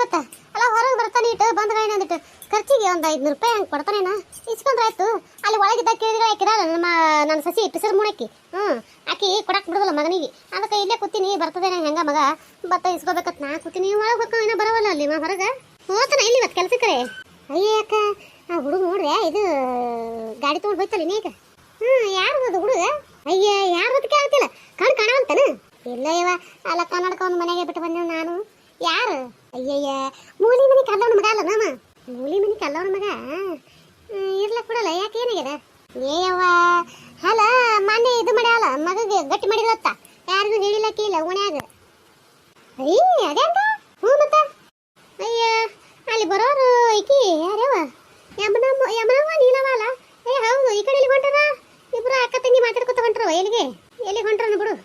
ಗೊತ್ತಾ ಅಲ್ಲ ಹೊರಗೆ ಬರ್ತಾನೆ ಇಟ್ಟು ಬಂದ್ಗ ಏನಂದಿಟ್ಟು ಖರ್ಚಿಗೆ ಒಂದು 500 ರೂಪಾಯಿ ಹಂಗೆ ಕೊಡ್ತಾನೇನ ಇಸ್ಕೊಂಡ್ರಾಯ್ತು. ಅಲ್ಲಿ ಒಳಗಿದ್ದ ಕೇಳಿದ್ರೆ ಆಕಿರಲ್ಲ ನನ್ನ ಸಸಿ ಪಿಸರ್ ಮುಣಕ್ಕಿ ಆಕಿ ಕೊಡಕ್ ಬಿಡೋದಲ್ಲ ಮಗನಿಗೆ. ಅದಕ್ಕೆ ಇಲ್ಲೇ ಕೂತೀನಿ ಬರ್ತದೇನೆ ಹೆಂಗ ಮಗ ಬತ್ತ ಇಸ್ಕೋಬೇಕತ್ ನಾ ಕೂತೀನಿ. ಒಳಗೆ ಹೋಗ್ತಾವ ಏನೋ ಬರವಲ್ಲ ಅಲ್ಲಿ ಹೊರಗೆ ಹೋಗ್ತಾನೆ ಇಲ್ಲಿ ಇವತ್ತು ಕೆಲಸಕ್ಕೆ. ಅಯ್ಯ ಅಕ್ಕ ಆ ಹುಡುಗ ನೋಡ್ರೆ ಇದು ಗಾಡಿ ತೊಗೊಂಡು ಹೋಯ್ತಲ್ಲ ನೀಗ. ಯಾರು ಅದು ಹುಡುಗ? ಅಯ್ಯ ಯಾರು ಅದಕ್ಕೆ ಆಗ್ತಿಲ್ಲ ಕಣ್ ಕಾಣವಂತಾನ. ಇಲ್ಲ ಇವ ಅಲ್ಲ ಕನ್ನಡಕ ಒಂದು ಮನೆಗೆ ಬಿಟ್ಟು ಬಂದ ನಾನು. ಯಾರು? ಅಯ್ಯಯ್ಯ ಮೂಲಿ ಮನೆ ಕಲ್ಲವನ ಮಗ ಅಲ್ಲ ನಮ್ಮ ಮೂಲಿ ಮನೆ ಕಲ್ಲವನ ಮಗ ಇರ್ಲಕ್ ಬಿಡಲ್ಲ. ಯಾಕೆ ಏನಾಗ್ಯದ? ಏಯವ್ವ ಅಲ್ಲ ಮೊನ್ನೆ ಇದು ಮಾಡ್ಯಾಳ ಮಗಗೆ ಗಟ್ಟಿ ಮಾಡಿರತ್ತ ಯಾರಿಗೂ ಹೇಳಿಲ್ಲಕ್ಕೆ ಇಲ್ಲ ಓಣ್ಯಾಗ. ಅಯ್ಯ ಅದೇಂತ ಹ್ಞೂ ಮತ್ತ ಅಯ್ಯ ಅಲ್ಲಿ ಬರೋರು ಈಕಿ ಯಾರ್ಯವ ಯಮನವ್ವ ನೀಲವ ಅಲ್ಲ. ಏ ಹೌದು ಈ ಕಡೆ ಎಲ್ಲಿ ಹೊಂಟಾರ ಇಬ್ರು ಅಕ್ಕ ತಂಗಿ ಮಾತಾಡ್ಕೊತ ಹೊಂಟ್ರವ. ಎಲ್ಲಿ ಹೊಂಟ್ರನ ಬಿಡು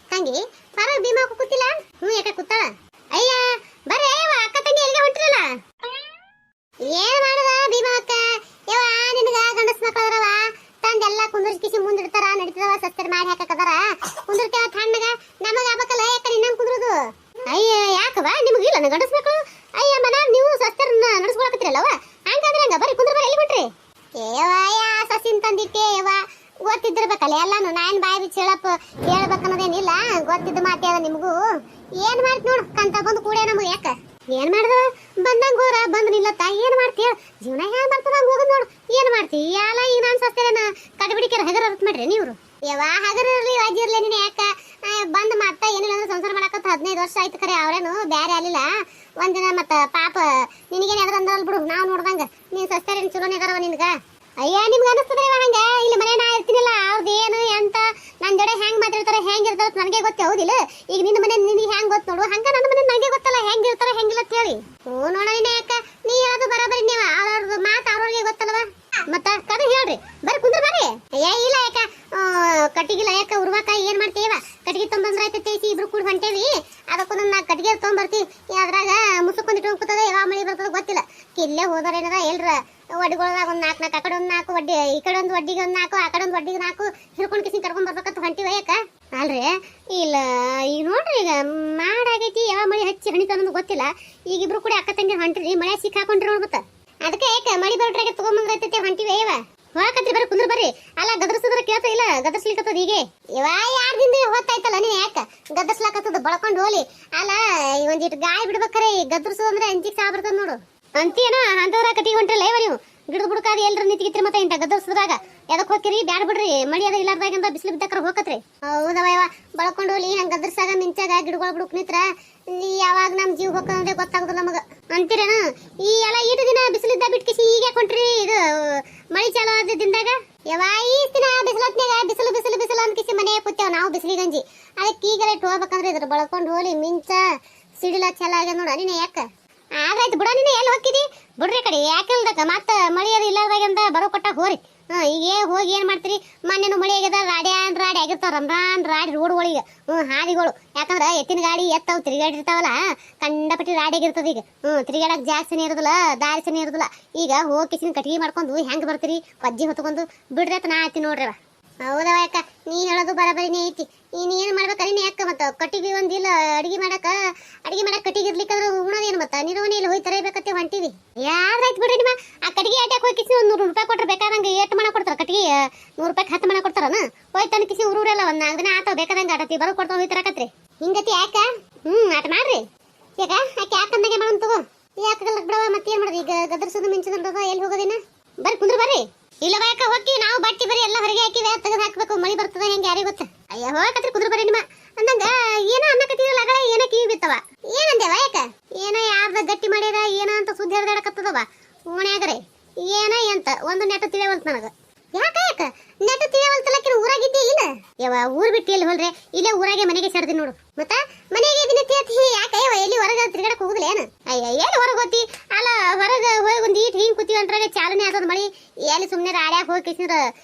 ತಂಗಿ ಪರ ಭೀಮಾ ಕೂತಿಲ್ಲ. ಯಾಕೆ ಕೂತಾಳ? ಅಯ್ಯ ಬರ್ರಿ ಅಯ್ಯವ ಅಕ್ಕ ತಂಗಿ ಎಲ್ಲಿಗೆ ಹೊಂಟ್ರಲ್ಲ. ಏನ್ ಮಾಡದ ಭೀಮಾ ಅಕ್ಕ ಯವ ನಿನಗ ಗಂಡಸ್ ಮಕ್ಕಳರವ ತಂದೆಲ್ಲ ಕುಂದರ್ಸಿಸಿ ಮುಂದಿಡ್ತಾರ ನಡೀತದವ ಸಸ್ತರ ಮಾಡಿ ಹಾಕಕದಾರ ಕುಂದಿರ್ತೇವ ತಣ್ಣಗ ನಮಗ ಆಗ್ಬೇಕಲ್ಲ ಯಾಕ ನಿನ್ನಂಗ್ ಕುಂದ್ರದು. ಅಯ್ಯ ಯಾಕವ ನಿಮಗಿಲ್ಲ ಗಂಡಸ್ ಮಕ್ಕಳು? ಅಯ್ಯ ಮನ ನೀವು ಸಸ್ತರನ್ನ ನಡೆಸ್ಕೊಳಕತ್ತಿರಲ್ಲವ ಹಂಗಾದ್ರೆ ಹಂಗ ಬರ್ರಿ ಕುಂದ್ರ ಬರ್ರಿ. ಎಲ್ಲಿ ಹೊಂಟ್ರಿ? ಏವ ಯಾ ಸಸಿನ್ ತಂದಿಟ್ಟೆ ಯವ ಗೊತ್ತಿದ್ದಿರ್ಬೇಕಲ್ಲ ಎಲ್ಲಾನು. ನಾನ್ ಬಾಯಿ ಬಿಚ್ಚಿ ಹೇಳ್ಬೇಕನ್ನೋದೇನಿಲ್ಲ ಗೊತ್ತಿದ್ದ ಮಾತೇ ಅದ ನಿಮಗೂ. ಏನ್ ಮಾಡ್ತಿ ನೋಡು ಕಂತ ಬಂದು ಕೂಡೆ ನಮಗ ಯಾಕ ಏನ್ ಮಾಡ್ದ ಬಂದಂಗ ಹೋರ ಬಂದ್ ನಿಲ್ಲತ್ತ ಏನ್ ಮಾಡ್ತೀಯ ಜೀವನ ಹ್ಯಾಂಗ ಬರ್ತದ ಹಂಗ ಹೋಗುದ್ ನೋಡು. ಏನ್ ಮಾಡ್ತಿ ಎಲ್ಲ ಈಗ ನಾನ್ ಸಸ್ತೇನ ಕಡಬಿಡಿಕೆರ ಹಗರ ಅರ್ಥ ಮಾಡ್ರಿ ನೀವ್ರು. ಯವ ಹಗರ ಇರ್ಲಿ ಅಜ್ಜಿ ಇರ್ಲಿ ನೀನ್ ಯಾಕ ಬಂದ್ ಮತ್ತ ಏನಿಲ್ಲ ಅಂದ್ರೆ ಸಂಸಾರ ಮಾಡಕತ್ತ 15 ವರ್ಷ ಆಯ್ತು ಖರೆ ಅವ್ರೇನು ಬ್ಯಾರೆ ಅಲ್ಲಿಲ್ಲ ಒಂದಿನ ಮತ್ತ ಪಾಪ ನಿನಗೇನ್ ಎದ್ರ ಅಂದ್ರಲ್ ಬಿಡು ನಾವ್ ನೋಡ್ದಂಗ ನೀನ್ ಸಸ್ತೇರೇನ್ ಚಲೋನೇ ಅದಾರವ ನಿನ್ಗ. ಅಯ್ಯ ನಿಮ್ಗೆ ಅನಿಸ್ತದ ಹಂಗ ಇಲ್ಲಿ ಮನೆ ನಾ ಇರ್ತೀನಿಲ್ಲ ಅವ್ರದ್ದು ಏನು ಅಂತ ನನ್ನ ಜೊತೆ ಹೆಂಗ್ ಮಾತಾಡ್ತಾರೆ ಹೆಂಗಿರ್ತಾರ ನನಗೆ ಗೊತ್ತೇ ಹೌದಿಲ್ಲ. ಈಗ ನಿನ್ನ ಮನೆ ನಿನಗೆ ಹೆಂಗ್ ಗೊತ್ತು ನೋಡು ಹಂಗ ನನ್ನ ಮನೆ ನನಗೆ ಗೊತ್ತಲ್ಲ ಹೆಂಗಿರ್ತಾರ ಹೆಂಗಿಲ್ಲ ಅಂತ ಹೇಳಿ. ನೋಡ ನೀನೇ ಯಾಕ ನೀ ಹೇಳೋದು ಬರೋಬರಿ ನೀವ ಅವ್ರವ್ರದ್ದು ಮಾತು ಅವ್ರವ್ರಿಗೆ ಗೊತ್ತಲ್ವ ಮತ್ತ ಕದ ಹೇಳ್ರಿ ಬರ್ರಿ ಕುಂದ್ರ ಬರ್ರಿ. ಏ ಇಲ್ಲ ಯಾಕ ಕಟ್ಟಿಗಿಲ್ಲ ಯಾಕ ಉರ್ವಾಕ ಏನ್ ಮಾಡ್ತೇವ ಕಟ್ಟಿಗೆ ತೊಂಬಂದ್ರ ಆಯ್ತು ತೇಸಿ ಇಬ್ರು ಕೂಡ ಹೊಂಟೇವಿ ಅದಕ್ಕೊಂದು ನಾ ಕಟ್ಟಿಗೆ ತೊಗೊಂಬರ್ತಿ ಅದ್ರಾಗ ಮುಸುಕೊಂದಿಟ್ಟು ಹೋಗ್ತದ ಯಾವ ಮಳಿ ಬರ್ತದ ಗೊತ್ತಿಲ್ಲ. ಇಲ್ಲೇ ಹೋದಾರ ಏನದ ಎಲ್ರ ಒಡ್ಡಿಗಳದಾಗ ಒಂದು 4 ಆ ಕಡೆ ಒಂದು 4 ಒಡ್ಡಿ ಈ ಕಡೆ ಒಂದು ಒಡ್ಡಿಗೆ ಒಂದು 4 ಆ ಕಡೆ ಒಂದು ಒಡ್ಡಿಗೆ 4 ಹಿಡ್ಕೊಂಡು ಕಿಸಿ ಕರ್ಕೊಂಡ್ ಬರ್ಬೇಕಂತ ಹೊಂಟಿವ ಯಾಕ ಅಲ್ರಿ. ಇಲ್ಲ ಈಗ ನೋಡ್ರಿ ಈಗ ಮಾಡಾಗೈತಿ ಯಾವ ಮಳಿ ಹಚ್ಚಿ ಹಣಿತ ಅನ್ನೋದು ಗೊತ್ತಿಲ್ಲ. ಈಗ ಇಬ್ರು ಕೂಡ ಅಕ್ಕ ತಂಗಿ ಹೊಂಟ್ರಿ ಮಳೆ ಸಿಕ್ಕಾಕೊಂಡ್ರಿ ನೋಡ್ಬತ್ತ ಅದಕ್ಕೆ ಯಾಕೆ ಮಳಿ ಬರೋಟ್ರಾಗೆ ತಗೊಂಬಂದ್ರೈತೈತಿ ಹೊಂಟಿವಿ ಇವ ಹೋಗಕತ್ರಿ ಬರ್ರಿ ಕುಂದ್ರ ಬರ್ರಿ. ಅಲ್ಲ ಗದರ್ಸಿದ್ರ ಕೇಳ್ತ ಇಲ್ಲ ಗದರ್ಸ್ಲಿಕ್ಕತ್ತದ ಈಗ ಇವ 2 ದಿನದಿಂದ ಹೊತ್ತಾಯ್ತಲ್ಲ ನೀನ್ ಯಾಕ ಗದರ್ಸ್ಲಾಕತ್ತದ ಬಳಕೊಂಡು ಹೋಲಿ. ಅಲ್ಲ ಒಂದಿಟ್ಟು ಗಾಳಿ ಬಿಡ್ಬೇಕಾರೆ ಗದರ್ಸೋದಂದ್ರೆ ಅಂಜಿಕ್ ಸಾ ಬರ್ತದ ನೋಡು ಅಂತೀನ ಅಂತವ್ರ ಕಟ್ಟಿಗೆ ಹೊಂಟ್ರಲ್ಲ ಇವ ನೀವು ಗಿಡದ ಬುಡಕಾದ ಎಲ್ರ ನಿಂತಿಗಿತ್ರಿ ಮತ್ತೆ ಇಂಟ ಗದರ್ಸದಾಗ ಎದಕ್ ಹೋಗ್ತಿರಿ ಬ್ಯಾಡ ಬಿಡ್ರಿ ಮಳಿ ಅದ ಇಲ್ಲಾರ್ದಾಗಂತ ಬಿಸಿಲು ಬಿದ್ದಕ್ರ ಹೋಗತ್ರಿ. ಹೌದವ ಯವ ಬಳಕೊಂಡು ಹೋಲಿ ಹಂಗ ಗದರ್ಸಾಗ ಮಿಂಚಾಗ ಗಿಡಗಳ ಬುಡಕ್ ನಿಂತ್ರ ಯಾವಾಗ ನಮ್ ಜೀವ ಹೋಗಂದ್ರೆ ಗೊತ್ತಾಗುದಿಲ್ಲ ನಮಗ ಅಂತೀರೇನ. ಈ ಎಲ್ಲ ಈಟು ದಿನ ಬಿಸಿಲಿದ್ದ ಬಿಟ್ಕಿಸಿ ಈಗ ಕೊಂಟ್ರಿ ಇದು ಮಳಿ ಚಾಲು ಆದ ದಿನದಾಗ ಯವ ಈ ದಿನ ಬಿಸಿಲತ್ನಾಗ ಬಿಸಿಲು ಬಿಸಿಲು ಬಿಸಿಲು ಅಂದ್ಕಿಸಿ ಮನೆ ಕೂತೇವ ನಾವು ಬಿಸಿಲಿ ಗಂಜಿ ಅದಕ್ಕೆ ಈಗ ರೇಟ್ ಹೋಗ್ಬೇಕಂದ್ರೆ ಇದ್ರ ಬಳಕೊಂಡು ಹೋಲಿ ಮಿಂಚ ಸಿಡಿಲ ಚಾಲ ಆಗ್ಯ ನೋಡ ನೀನೆ ಯಾಕ ಆದ್ರಾಯ್ತು ಬಿಡ ನೀನೆ ಎಲ್ಲಿ ಹೋಗಿದಿ ಬಿಡ್ರಿ ಕಡೆ ಯಾಕೆಲ್ದಕ್ಕ ಮತ್ತ ಮಳಿ ಅದು ಇಲ್ಲಾರ್ದಾಗಂತ ಬರೋ ಕೊಟ್ಟಾಗ ಹೋರಿ. ಈಗ ಹೋಗಿ ಏನ್ ಮಾಡ್ತೀರಿ ಮೊನ್ನೆನು ಮಳಿ ಆಗ್ಯದ ರಾಡಿ ಆಗಿರ್ತಾವ ರಂಬಾನ್ ರಾಡಿ ರೋಡ್ಗಳಿಗೆ ಹಾದಿಗಳು ಯಾಕಂದ್ರ ಎತ್ತಿನ ಗಾಡಿ ಎತ್ತಾವ್ ತಿರುಗಾಡಿರ್ತಾವಲ್ಲ ಕಂಡಪಟ್ಟಿ ರಾಡಿ ಆಗಿರ್ತದ ಈಗ ತಿರುಗಾಡಕ್ ಜಾಸ್ತಿನೇ ಇರೋದಿಲ್ಲ ದಾರಿಸನೇ ಇರೋದಿಲ್ಲ. ಈಗ ಹೋಗಿ ಕಿಸಿನ ಕಟ್ಟಿಗೆ ಮಾಡ್ಕೊಂಡು ಹೆಂಗ್ ಬರ್ತೀರಿ ಪಜ್ಜಿ ಹೊತ್ಕೊಂಡು ಬಿಡ್ರಿ ಅಂತ ನಾ ಆಯ್ತಿ ನೋಡ್ರಿವ. ಹೌದವ ಯಾಕ ನೀ ಹೇಳೋದು ಬರಬರಿನೇ ಐತಿ. ನೀನ್ ಏನ್ ಮಾಡ್ಬೇಕ ನೀನ್ ಯಾಕ ಮತ್ತ ಕಟ್ಟಿಗೆ ಒಂದಿಲ್ಲ ಅಡಿಗೆ ಮಾಡಕ್ ಕಟ್ಟಿಗೆ ಇರ್ಲಿಕ್ಕಂದ್ರ ಉಣೋದೇನು ಮತ್ತ ನಿರ್ವಹಣೆ ಇಲ್ಲ ಹೋಗಿ ತರಬೇಕತ್ತೆ ಹೊಂಟಿವಿ. ಯಾರಾಯ್ತು ಬಿಡ್ರಿ ನಿಮ್ಮ ಆ ಕಟ್ಟಿಗೆ ಆಟ್ಯಾಕ ಹೋಗಿ ಕಿಸಿ 100 ರೂಪಾಯಿ ಕೊಟ್ರೆ ಬೇಕಾದಂಗ ಏಟ್ ಮಣ ಕೊಡ್ತಾರ ಕಟ್ಟಿಗೆ 100 ರೂಪಾಯಿ 10 ಮಣ ಕೊಡ್ತಾರನ ಹೋಯ್ ತನ ಕಿಸಿ ಊರೂರೆಲ್ಲ ಒಂದ್ 4 ದಿನ ಆತಾವ ಬೇಕಾದಂಗ ಆಟತಿ ಬರೋ ಕೊಡ್ತಾವ ಹೋಗಿ ತರಕತ್ರಿ ಹಿಂಗತಿ ಯಾಕ ಆಟ ಮಾಡ್ರಿ ಯಾಕ ಆಕೆ ಯಾಕಂದಾಗೆ ಮಾಡೋನ್ ತಗೋ ಯಾಕಲ್ಲ ಬಿಡವ ಮತ್ತೇನ್ ಮಾಡೋದು ಈಗ ಗದರ್ಸೋದು ಮಿಂಚದ ಎಲ್ಲಿ ಹೋಗೋದಿನ ಬರ್ರಿ ಕುಂದ್ರ ಬರ್ರಿ. ಇಲ್ಲ ಯಾಕ ಹೋಗಿ ನಾವು ಬಟ್ಟಿ ಬರಿ ಎಲ್ಲ ಹೊರಗೆ ಹಾಕಿವೆ ತೆಗೆದು ಹಾಕ್ಬೇಕು ಮಳಿ ಬರ್ತದ ಹೆಂಗೆ ಯಾರಿಗೆ ಗೊತ್ತ. ಅಯ್ಯ ಹೋಗಕತ್ರಿ ಕುದ್ರ ಬರಿ ನಿಮ್ಮ ಅಂದಂಗ ಏನೋ ಅನ್ನಕತ್ತಿರಲ್ಲ ಅಗಳ ಏನ ಕಿವಿ ಬಿತ್ತವ ಏನಂದೇವ ಯಾಕ ಏನ ಯಾರ್ದ ಗಟ್ಟಿ ಮಾಡ್ಯಾರ ಏನ ಅಂತ ಸುದ್ದಿ ಹರಿದಾಡಕತ್ತದವ ಓಣ್ಯಾಗರೆ ಏನ ಎಂತ ಒಂದು ನೆಟ ತಿಳಿಯವಲ್ತ ನನಗ ಯಾಕ ನೆಟ ತಿಳಿಯವಲ್ತಲಕ್ಕಿನ ಊರಾಗಿದ್ದೆ ಇಲ್ಲ ಯವ ಊರ್ ಬಿಟ್ಟು ಎಲ್ಲಿ ಹೋಲ್ರೆ ಇಲ್ಲೇ ಊರಾಗೆ ಮನೆಗೆ ಸೇರ್ದಿ ನೋಡು ಮತ್ತ ಮನೆಗೆ ದಿನ ತೇತಿ ಯಾಕ ಯವ ಎಲ್ಲಿ ಹೊರಗ ತಿರ್ಗಾಡಕ್ ಹೋಗುದಿಲ್ಲ ಏನ ಅಯ್ಯ ಎಲ್ಲಿ ಹೊರಗೆ ಹೋತಿ ಅಲ್ಲ ಹೊರಗ ಹೋಗಿ ಒಂದ್ ಈಟ್ ಹಿಂಗ್ ಕೂತೀವಿ ಅಂತಾಗ ಚಾಲನೆ ಆಗೋದ್ ಮಳಿ ಎಲ್ಲಿ ಸುಮ್ನೆ ರಾಡ್ಯಾಗ ಹೋಗಿ ಕಿಸಿದ್ರ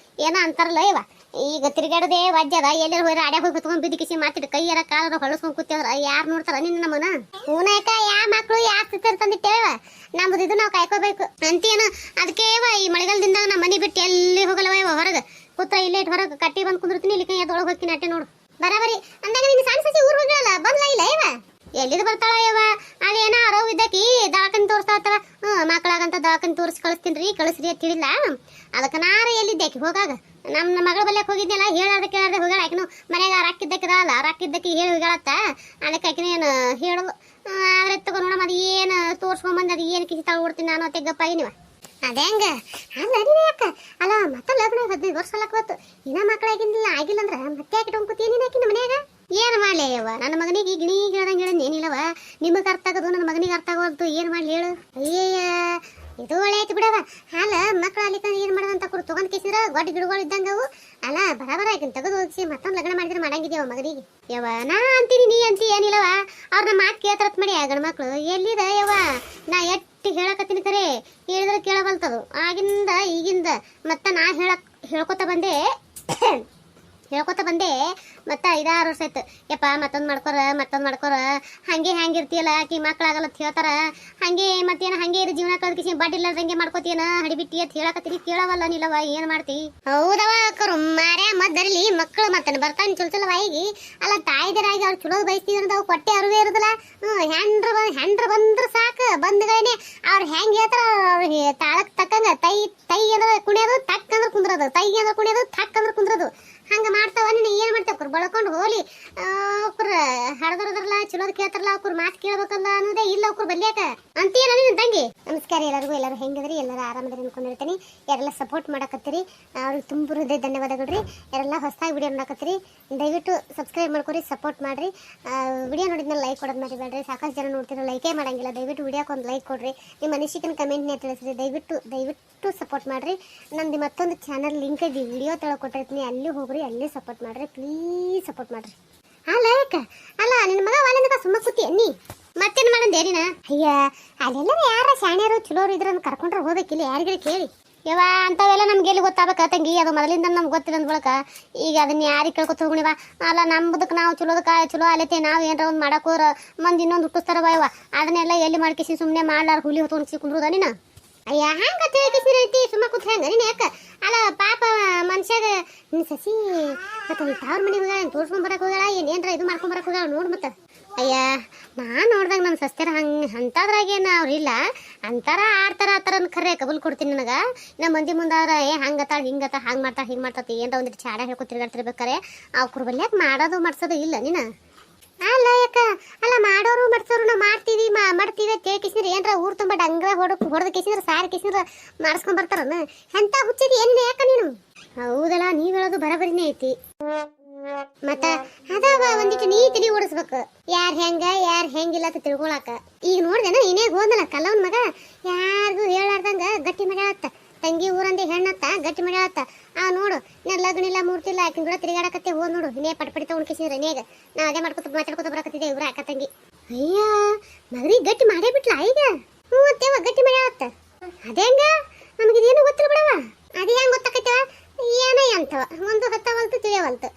ಏನೋ ಅಂತಾರಲ್ಲ ಯವ ಈಗ ತಿರ್ಗಾಡೋದೇ ವಜ್ಜದ ಎಲ್ಲರೂ ಹೋಗಿ ರಾಡ್ಯಾಗ ಹೋಗಿ ಕುತ್ಕೊಂಡ್ ಬಿದ್ದು ಕಿಸಿ ಮಾತಿಟ್ಟು ಕೈಯಾರ ಕಾಲರ ಹೊಳಸ್ಕೊಂಡ್ ಕೂತಿದ್ರ ಯಾರು ನೋಡ್ತಾರ ನಿನ್ನ ನಮ್ಮನ ಹೂನಾಕ ಯಾ ಮಕ್ಳು ಯಾ ಸ್ಥಿತಿ ತಂದಿಟ್ಟೇವ ನಮ್ದು ಇದು ನಾವು ಕಾಯ್ಕೋಬೇಕು ಅಂತೇನು ಅದಕ್ಕೆ ಈ ಮಳೆಗಾಲದಿಂದ ನಮ್ಮ ಮನೆ ಬಿಟ್ಟು ಎಲ್ಲಿ ಹೋಗಲ್ಲವ ಹೊರಗ ಕೂತ ಇಲ್ಲೇ ಹೊರಗೆ ಕಟ್ಟಿ ಬಂದ್ ಕುಂದಿರ್ತೀನಿ ಇಲ್ಲಿ ಕೈ ಅದೊಳಗೆ ಹೋಗ್ತೀನಿ ಅಟ್ಟೆ ನೋಡು ಬರಾಬರಿ ಅಂದಾಗ ನಿನ್ನ ಸಣ್ಣ ಸಸಿ ಊರ್ ಹೋಗಿರಲ್ಲ ಬಂದ್ಲ ಇಲ್ಲ ಇವ ಎಲ್ಲಿದ್ ಬರ್ತಾಳ ಯವ ಅದೇನ ಅರವ್ ಇದ್ದಕ್ಕೆ ತೋರಿಸಿ ಕಳಿಸ್ತೀನಿ ಕಳಿಸ್ರಿ ಅಂತ ಹೇಳಿಲ್ಲ. ಅದಕ್ಕೆ ನಾರ ಎಲ್ಲಿದ್ದೆ ಆಕಿ ಹೋಗಾಗ ನಮ್ಮ ಮಗಳ ಬಲ್ಯಕ್ಕೆ ಹೋಗಿದ್ನಲ್ಲ ಹೇಳಾರ್ದೆ ಕೇಳಾರ್ದೆ ಹೋಗ್ಯಾಳ. ಆಕಿನು ಮನ್ಯಾಗ ರಾಕಿದ್ದಕ್ಕಿರಲ್ಲ ರಾಕಿದ್ದಕ್ಕೆ ಹೇಳಿ ಹೋಗ್ಯಾಳತ್ತ. ಅದಕ್ಕೆ ಆಕಿನ ಏನು ಹೇಳೋದು ಆದ್ರೆ ತಗೋ ನೋಡಮ್ಮ ಅದು ಏನು ತೋರ್ಸ್ಕೊಂಬಂದು ಅದು ಏನು ಕಿಸಿ ತಗೊಡ್ತೀನಿ ನಾನು ತೆಗ್ಗಪ್ಪ ನೀವು ಅದೇ ಹಂಗ ಅಲ್ಲ ನೀನು ಯಾಕ ಅಲ್ಲ ಮತ್ತೆ ಲಗ್ನ 15 ವರ್ಷ ಅಲ್ಲಕ್ಕೋತು ಇನ್ನ ಮಕ್ಕಳಾಗಿಲ್ಲ ಆಗಿಲ್ಲ ಅಂದ್ರೆ ಮತ್ತೆ ಯಾಕೆ ಟೊಂಕುತ್ತೀನಿ ನೀನು ಆಕಿನ ಮನ್ಯಾಗ ಏನು ಮಾಡಲಿ ಅಯ್ಯವ್ವ ನನ್ನ ಮಗನಿಗೆ ಗಿಣಿ ಹೇಳ್ದಂಗೆ ಹೇಳೋದು ಏನಿಲ್ಲವ ನಿಮಗೆ ಅರ್ಥ ಆಗೋದು ನನ್ನ ಮಗನಿಗೆ ಅರ್ಥ ಆಗೋದು ಏನು ಮಾಡಲಿ ಹೇಳು ಅಯ್ಯಯ್ಯ ಇದು ಒಳ್ಳೆ ಆಯ್ತು ಬಿಡವ ಅಲ್ಲ ಮಕ್ಕಳು ಅಲ್ಲಿಕ ಏನು ಮಾಡೋದಂತ ಕುರು ತೊಗೊಂಡು ಕಿಸಿದ್ರ ಗೊಡ್ಡ ಗಿಡಗಳು ಇದ್ದಂಗೆ ಅವು ಅಲ್ಲ ಬರಾಬರ ಆಕಿನ ತೆಗೆದು ಹೋಗಿಸಿ ಮತ್ತೊಂದು ಲಗ್ನ ಮಾಡಿದ್ರೆ ಮಾಡಂಗಿದ್ಯವ ಮಗನಿಗೆ ಯವ್ವ ನಾ ಅಂತೀನಿ ನೀ ಅಂತಿ ಏನಿಲ್ಲವ ಅವ್ರನ್ನ ಮಾತು ಕೇಳ್ತಾರತ್ ಮಾಡಿ ಗಂಡು ಮಕ್ಕಳು ಎಲ್ಲಿದ ಯವ್ವ ನಾ ಎಟ್ಟು ಹೇಳಕತ್ತೀನಿ ಖರೆ ಹೇಳಿದ್ರೆ ಕೇಳಬಲ್ತದು ಆಗಿಂದ ಈಗಿಂದ ಮತ್ತೆ ನಾ ಹೇಳ್ಕೊತ ಬಂದೆ ಮತ್ತೆ 5-6 ವರ್ಷ ಆಯ್ತು ಯಪ್ಪ ಮತ್ತೊಂದು ಮಾಡ್ಕೊರ ಹಂಗೆ ಹ್ಯಾಂಗಿರ್ತೀಯಲ್ಲ ಆಕಿ ಮಕ್ಕಳಾಗಲ್ಲ ಅಂತ ಹೇಳ್ತಾರ ಹಂಗೆ ಮತ್ತೇನ ಹಂಗೆ ಇದು ಜೀವನ ಕಳ್ಕಿಸಿ ಬಡ್ಡಿ ಇಲ್ಲದಂಗೆ ಮಾಡ್ಕೋತೀಯನ ಹಡಿಬಿಟ್ಟಿ ಅಂತ ಹೇಳಕತ್ತೀನಿ ಕೇಳವಲ್ಲ ನಿಲ್ಲವ ಏನ್ ಮಾಡ್ತಿ ಹೌದವ ಕರು ಮಾರ್ಯ ಮದ್ದರಲ್ಲಿ ಮಕ್ಕಳು ಮತ್ತೆ ಬರ್ತಾನೆ ಚುಲ್ಚಲ ವಾಯಿಗಿ ಅಲ್ಲ ತಾಯಿದರಾಗಿ ಅವ್ರು ಚಲೋ ಬಯಸ್ತಿದ್ರು ಅವು ಕೊಟ್ಟೆ ಅರಿವೇ ಇರೋದಿಲ್ಲ ಹೆಂಡ್ರ ಬಂದ್ರ ಸಾಕು ಬಂದ್ಗಳೇನೆ ಅವ್ರು ಹೆಂಗ್ ಹೇಳ್ತಾರ ಅವ್ರಿಗೆ ತಾಳಕ್ ತಕ್ಕಂಗ ತೈ ಅಂದ್ರೆ ಕುಣಿಯೋದು ತಕ್ಕ ಅಂದ್ರೆ ಕುಂದ್ರದು ತೈ ಅಂದ್ರೆ ಕುಣಿಯೋದು ತಕ್ಕ ಅಂದ್ರೆ ಕುಂದ್ರದು ಹಂಗ ಮಾಡ್ತಾವ ನೀನು ಏನ್ ಮಾಡ್ತಾವ ಬಳಕೊಂಡು ಹೋಲಿ ಅವ್ರ ಹಡದ್ರದ್ರಲ್ಲ ಚಲೋದ್ ಕೇಳ್ತಾರಲ್ಲ ಅವ್ರ ಮಾತು ಕೇಳ್ಬೇಕಲ್ಲ ಅನ್ನೋದೇ ಇಲ್ಲ ಅವ್ರ ಬಲ್ಯಾಕ ಅಂತೀಯ ನೀನು ತಂಗಿ ನಮಸ್ಕಾರ ಎಲ್ಲರೂ ಹೆಂಗದ್ರಿ ಎಲ್ಲರೂ ಆರಾಮದ್ರಿ ಅನ್ಕೊಂಡಿರ್ತೀನಿ ಯಾರೆಲ್ಲ ಸಪೋರ್ಟ್ ಮಾಡಕತ್ತೀರಿ ಅವ್ರಿಗೆ ತುಂಬ ಹೃದಯ ಧನ್ಯವಾದಗಳ್ರಿ ಯಾರೆಲ್ಲ ಹೊಸದಾಗಿ ವಿಡಿಯೋ ನೋಡಕತ್ತೀರಿ ದಯವಿಟ್ಟು ಸಬ್ಸ್ಕ್ರೈಬ್ ಮಾಡ್ಕೊರಿ ಸಪೋರ್ಟ್ ಮಾಡ್ರಿ ವಿಡಿಯೋ ನೋಡಿದ್ಮೇಲೆ ಲೈಕ್ ಕೊಡೋದು ಮರಿಬೇಡ್ರಿ ಸಾಕಷ್ಟು ಜನ ನೋಡ್ತಿರೋ ಲೈಕೇ ಮಾಡಂಗಿಲ್ಲ ದಯವಿಟ್ಟು ವಿಡಿಯೋಕ್ಕೆ ಒಂದು ಲೈಕ್ ಕೊಡ್ರಿ ನಿಮ್ಮ ಅನಿಸಿಕೆನ ಕಮೆಂಟ್ನೇ ತಿಳಿಸ್ರಿ ದಯವಿಟ್ಟು ಸಪೋರ್ಟ್ ಮಾಡ್ರಿ ನಂದು ಮತ್ತೊಂದು ಚಾನಲ್ ಲಿಂಕ್ ಇದೆ ವಿಡಿಯೋ ತೆಳಗೆ ಕೊಟ್ಟಿರ್ತೀನಿ ಅಲ್ಲಿ ಹೋಗ್ರಿ ಅಲ್ಲಿ ಸಪೋರ್ಟ್ ಮಾಡ್ರಿ ಪ್ಲೀಸ್ ಸಪೋರ್ಟ್ ಮಾಡ್ರಿ ಅಲ್ಲ ಅಲ್ಲ ನಿನ್ನ ಮಗ ವಾಲಿಂದ ಸುಮ್ಮ ಕೂತಿ ಅನ್ನಿ ಮತ್ತೇನು ಮಾಡಂದೆ ನೀನ ಅಯ್ಯ ಅಲ್ಲೆಲ್ಲ ಯಾರ ಶಾಣ್ಯರು ಚಲೋರು ಇದ್ರನ್ನ ಕರ್ಕೊಂಡ್ರೆ ಹೋಗ್ಬೇಕಿಲ್ಲ ಯಾರಿಗಾರ ಕೇಳಿ ಯವ್ವ ಅಂಥವೆಲ್ಲ ನಮ್ಗೆ ಎಲ್ಲಿ ಗೊತ್ತಾಗಬೇಕ ತಂಗಿ ಅದು ಮೊದಲಿಂದ ನಮ್ಗೆ ಗೊತ್ತಿಲ್ಲ ಅಂದ ಬಳಕ ಈಗ ಅದನ್ನ ಯಾರಿಗೆ ಕೇಳ್ಕೊತ ಹೋಗುಣಿವ ಅಲ್ಲ ನಮ್ಮದಕ್ಕೆ ನಾವು ಚಲೋ ಅಲ್ಲೈತೆ ನಾವು ಏನಾರ ಒಂದು ಮಾಡಕೋರ ಮಂದಿ ಇನ್ನೊಂದು ಹುಟ್ಟಿಸ್ತಾರ ಯವ್ವ ಅದನ್ನೆಲ್ಲ ಎಲ್ಲಿ ಮಾಡ್ಕಿಸಿ ಸುಮ್ಮನೆ ಮಾಡ್ಲಾರ ಹುಲಿ ಹೊತ್ಕೊಂಡು ಕುಂದ್ರುದ ನೀನು ಅಯ್ಯ ಹಂಗ ತಿಳಿಕಿಸಿ ಐತಿ ಸುಮ್ಮ ಕೂತ್ ಹೆಂಗ ನೀನು ಯಾಕ ಅಲ್ಲ ಪಾಪ ಮನುಷ್ಯಾಗ ನಿನ್ನ ಸಸಿ ಮತ್ತೆ ತಾವ್ರ ಮನೆಗೆ ಹೋಗ್ಯಾಳ ತೋರ್ಸ್ಕೊಂಡ್ ಬರಕ್ ಹೋಗ್ಯಾಳ ಏನೇನ್ರ ಇದು ಮಾಡ್ಕೊಂಡ್ ಬರಕ್ ಹೋಗ್ಯಾಳ ನೋಡ್ ಮತ್ತೆ ಅಯ್ಯ ನಾನು ನೋಡ್ದಾಗ ನಮ್ಮ ಸಸ್ಯರ ಅಂಥದ್ರಾಗೇನು ಅವ್ರಿಲ್ಲ ಅಂತಾರ ಆಡ್ತಾರ ಆ ಥರ ಖರೆ ಕಬಲ್ ಕೊಡ್ತೀನಿ ನನಗೆ ನಮ್ಮ ಮಂದಿ ಮುಂದಾರ ಹಂಗತ್ತಾಳ ಹಿಂಗತ್ತ ಹಂಗೆ ಮಾಡ್ತಾತಿ ಏನಾರ ಒಂದಿಟ್ಟು ಚಾಡ ಹೇಳ್ಕೊತ ತಿರ್ಗಾಡ್ತಿರ್ಬೇಕಾರೆ ಅವ್ರ ಬಲ್ಯಾಕ ಮಾಡೋದು ಮಾಡ್ಸೋದು ಇಲ್ಲ ನೀನು ಅಲ್ಲ ಯಾಕ ಅಲ್ಲ ಮಾಡೋರು ಮಾಡ್ಸೋರು ನಾವು ಮಾಡ್ತೀವಿ ಅಂತ ಕೇಳ್ಕಿಸಿದ್ರೆ ಏನ್ರ ಊರು ತುಂಬ ಡಂಗ್ರ ಹೊಡೆದು ಕಿಸಿದ್ರೆ ಸಾರಿ ಕಿಸಿದ್ರೆ ಮಾಡಿಸ್ಕೊಂಡ್ ಬರ್ತಾರನ ಎಂತ ಹುಚ್ಚಿದಿ ಏನ್ ಯಾಕ ನೀನು ಹೌದಲ್ಲ ನೀವ್ ಹೇಳೋದು ಬರಬರಿನೇ ಐತಿ ಮತ್ತ ಅದಾವ ಒಂದಿಟ್ಟು ನೀ ತಿಳಿ ಓಡಿಸ್ಬೇಕು ಯಾರ್ ಹೆಂಗಿಲ್ಲ ಅಂತ ತಿಳ್ಕೊಳಕ ಈಗ ನೋಡ್ದೇನ ನೀನೇ ಹೋದಲ್ಲ ಕಲ್ಲವನ್ ಮಗ ಯಾರಿಗೂ ಹೇಳಾರ್ದಂಗ ಗಟ್ಟಿ ಮಾಡ್ಯಾಳತ್ತ ತಂಗಿ ಊರಂದಿ ಹೆಣ್ಣತ್ತ ಗಟ್ಟಿ ಮಾಡ್ಯಾಳತ್ತ ನೋಡು ನಾನು ಲಗ್ನಿಲ್ಲ ಮೂರ್ತಿಲ್ಲ ಆಕಿನ ಕೂಡ ತಿರುಗಾಡಕತ್ತೆ ಹೋದ್ ನೋಡು ಇನ್ನೇ ಪಟ್ಪಡಿ ತಗೊಂಡ್ ಕಿಸಿದ್ರೆ ನೇಗ ನಾ ಅದೇ ಮಾತಾಡ್ಕೊತ ಬರಕತ್ತಿದ್ದೆ ಇವ್ರ ಅಕ್ಕ ತಂಗಿ ಅಯ್ಯ ಮಗನಿಗೆ ಗಟ್ಟಿ ಮಾಡೇ ಬಿಟ್ಲ ಈಗ ಹ್ಞೂ ಅತ್ತೇವ ಗಟ್ಟಿ ಮಾಡ್ಯಾಳತ್ತ ಅದೇಂಗ ನಮಗಿದೇನು ಗೊತ್ತಿಲ್ಲ ಬಿಡವ ಅದೇ ಹೆಂಗ್ ಗೊತ್ತಾಕೈತವ ಏನೋ ಅಂತವ ಒಂದು ಹತ್ತವಲ್ತು ತಿಳಿಯವಲ್ತು